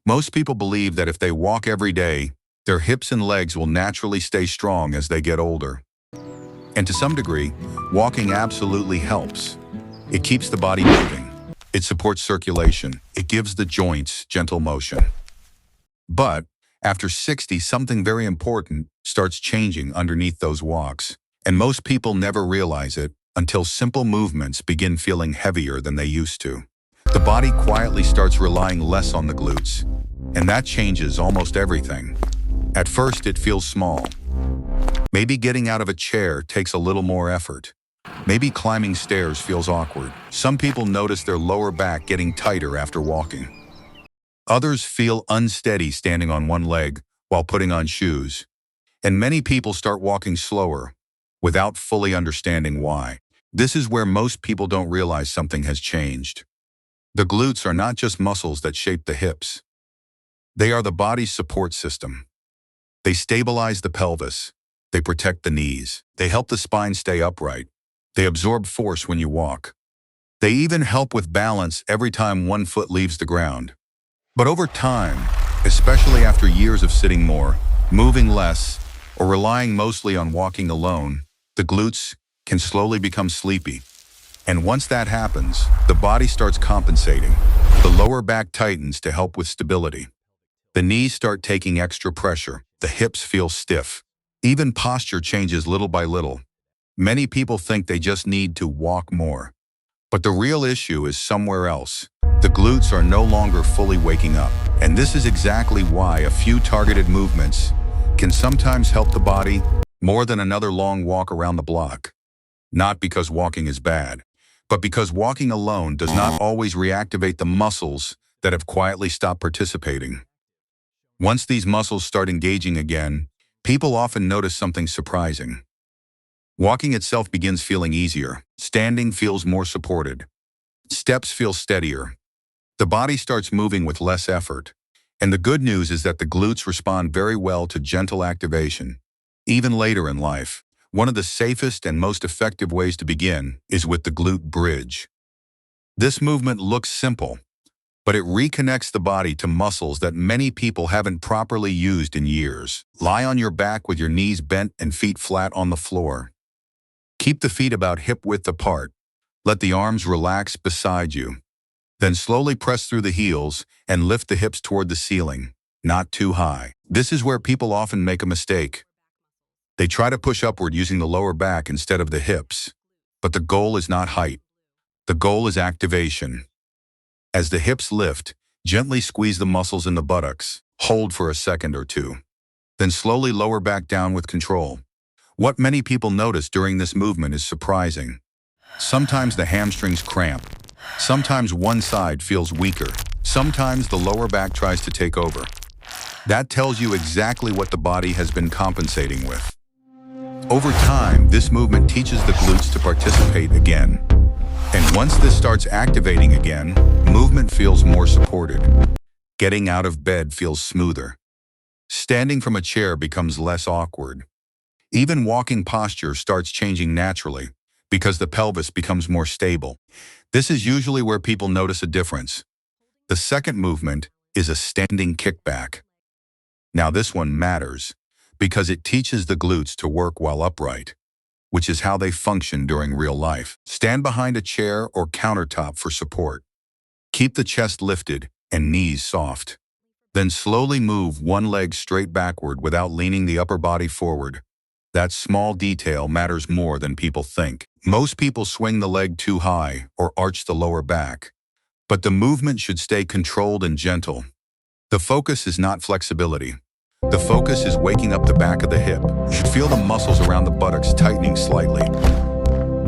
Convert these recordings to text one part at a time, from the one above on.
Most people believe that if they walk every day, their hips and legs will naturally stay strong as they get older. And to some degree, walking absolutely helps. It keeps the body moving. It supports circulation. It gives the joints gentle motion. But after 60, something very important starts changing underneath those walks. And most people never realize it until simple movements begin feeling heavier than they used to. The body quietly starts relying less on the glutes. And that changes almost everything. At first, it feels small. Maybe getting out of a chair takes a little more effort. Maybe climbing stairs feels awkward. Some people notice their lower back getting tighter after walking. Others feel unsteady standing on one leg while putting on shoes. And many people start walking slower without fully understanding why. This is where most people don't realize something has changed. The glutes are not just muscles that shape the hips. They are the body's support system. They stabilize the pelvis. They protect the knees. They help the spine stay upright. They absorb force when you walk. They even help with balance every time one foot leaves the ground. But over time, especially after years of sitting more, moving less, or relying mostly on walking alone, the glutes can slowly become sleepy. And once that happens, the body starts compensating. The lower back tightens to help with stability. The knees start taking extra pressure. The hips feel stiff. Even posture changes little by little. Many people think they just need to walk more. But the real issue is somewhere else. The glutes are no longer fully waking up. And this is exactly why a few targeted movements can sometimes help the body more than another long walk around the block. Not because walking is bad, but because walking alone does not always reactivate the muscles that have quietly stopped participating. Once these muscles start engaging again, people often notice something surprising. Walking itself begins feeling easier. Standing feels more supported. Steps feel steadier. The body starts moving with less effort. And the good news is that the glutes respond very well to gentle activation. Even later in life, one of the safest and most effective ways to begin is with the glute bridge. This movement looks simple, but it reconnects the body to muscles that many people haven't properly used in years. Lie on your back with your knees bent and feet flat on the floor. Keep the feet about hip-width apart. Let the arms relax beside you. Then slowly press through the heels and lift the hips toward the ceiling, not too high. This is where people often make a mistake. They try to push upward using the lower back instead of the hips. But the goal is not height. The goal is activation. As the hips lift, gently squeeze the muscles in the buttocks. Hold for a second or two. Then slowly lower back down with control. What many people notice during this movement is surprising. Sometimes the hamstrings cramp. Sometimes one side feels weaker. Sometimes the lower back tries to take over. That tells you exactly what the body has been compensating with. Over time, this movement teaches the glutes to participate again. And once this starts activating again, movement feels more supported. Getting out of bed feels smoother. Standing from a chair becomes less awkward. Even walking posture starts changing naturally because the pelvis becomes more stable. This is usually where people notice a difference. The second movement is a standing kickback. Now this one matters because it teaches the glutes to work while upright, which is how they function during real life. Stand behind a chair or countertop for support. Keep the chest lifted and knees soft. Then slowly move one leg straight backward without leaning the upper body forward. That small detail matters more than people think. Most people swing the leg too high or arch the lower back. But the movement should stay controlled and gentle. The focus is not flexibility. The focus is waking up the back of the hip. You should feel the muscles around the buttocks tightening slightly.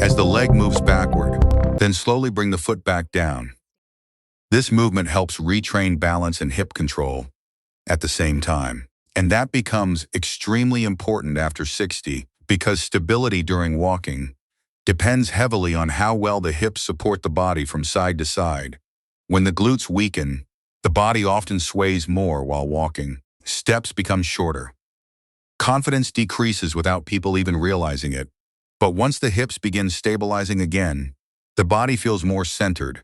As the leg moves backward, then slowly bring the foot back down. This movement helps retrain balance and hip control at the same time. And that becomes extremely important after 60 because stability during walking depends heavily on how well the hips support the body from side to side. When the glutes weaken, the body often sways more while walking. Steps become shorter. Confidence decreases without people even realizing it. But once the hips begin stabilizing again, the body feels more centered.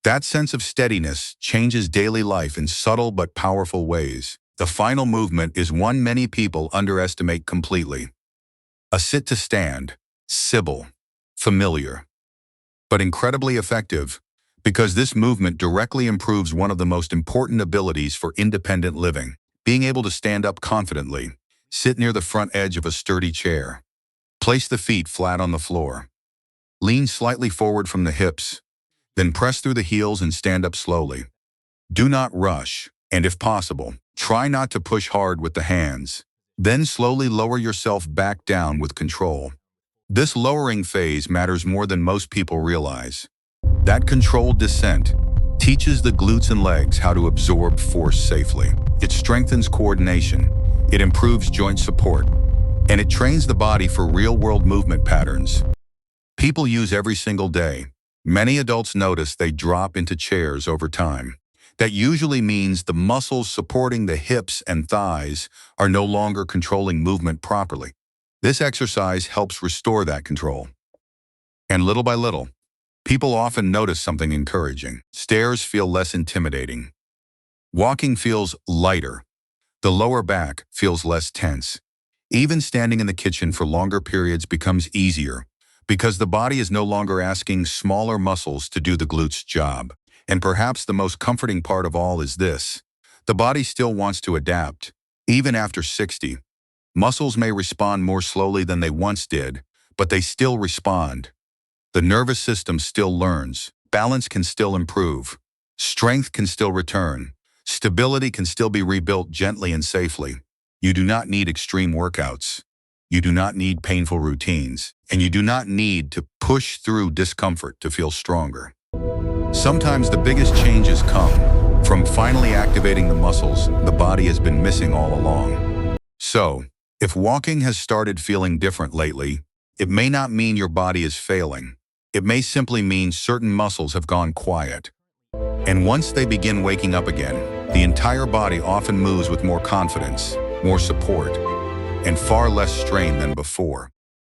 That sense of steadiness changes daily life in subtle but powerful ways. The final movement is one many people underestimate completely. A sit to stand, simple, familiar, but incredibly effective, because this movement directly improves one of the most important abilities for independent living, being able to stand up confidently. Sit near the front edge of a sturdy chair. Place the feet flat on the floor. Lean slightly forward from the hips, then press through the heels and stand up slowly. Do not rush, and if possible, try not to push hard with the hands. Then slowly lower yourself back down with control. This lowering phase matters more than most people realize. That controlled descent teaches the glutes and legs how to absorb force safely. It strengthens coordination, it improves joint support, and it trains the body for real-world movement patterns people use every single day. Many adults notice they drop into chairs over time. That usually means the muscles supporting the hips and thighs are no longer controlling movement properly. This exercise helps restore that control. And little by little, people often notice something encouraging. Stairs feel less intimidating. Walking feels lighter. The lower back feels less tense. Even standing in the kitchen for longer periods becomes easier because the body is no longer asking smaller muscles to do the glutes job. And perhaps the most comforting part of all is this: the body still wants to adapt. Even after 60, muscles may respond more slowly than they once did, but they still respond. The nervous system still learns. Balance can still improve. Strength can still return. Stability can still be rebuilt gently and safely. You do not need extreme workouts. You do not need painful routines. And you do not need to push through discomfort to feel stronger. Sometimes the biggest changes come from finally activating the muscles the body has been missing all along. So, if walking has started feeling different lately, it may not mean your body is failing. It may simply mean certain muscles have gone quiet. And once they begin waking up again, the entire body often moves with more confidence, more support, and far less strain than before.